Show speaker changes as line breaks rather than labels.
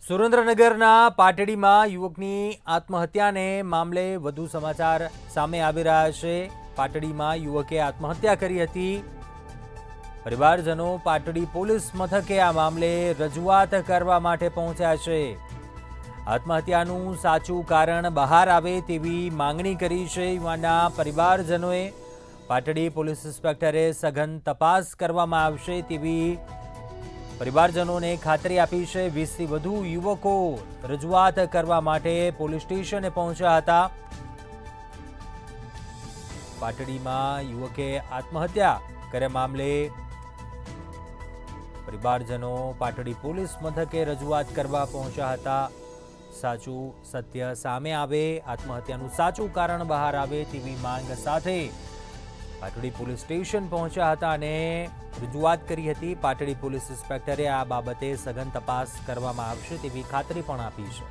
સુરેન્દ્રનગરના પાટડીમાં યુવકની આત્મહત્યાને મામલે વધુ સમાચાર સામે આવી રહ્યા છે। પાટડીમાં યુવકે આત્મહત્યા કરી હતી। પરિવારજનો પાટડી પોલીસ મથકે આ મામલે રજૂઆત કરવા માટે પહોંચ્યા છે। આત્મહત્યાનું સાચું કારણ બહાર આવે તેવી માંગણી કરી છે યુવાનના પરિવારજનોએ। પાટડી પોલીસ ઇન્સ્પેક્ટરે સઘન તપાસ કરવામાં આવશે તેવી પરિવારજનોને ખાતરી આપી છે। 20થી વધુ યુવકો રજૂઆત કરવા માટે પોલીસ સ્ટેશને પહોંચ્યા હતા। પાટડીમાં યુવકે આત્મહત્યા કર્યા મામલે પરિવારજનો પાટડી પોલીસ મથકે રજૂઆત કરવા પહોંચ્યા હતા। સાચું સત્ય સામે આવે, આત્મહત્યાનું સાચું કારણ બહાર આવે તેવી માંગ સાથે પાટડી પોલીસ સ્ટેશન પહોંચ્યા હતા અને રજૂઆત કરી હતી। પાટડી પોલીસ ઇન્સ્પેક્ટરે આ બાબતે સઘન તપાસ કરવામાં આવશે તેવી ખાતરી પણ આપી છે।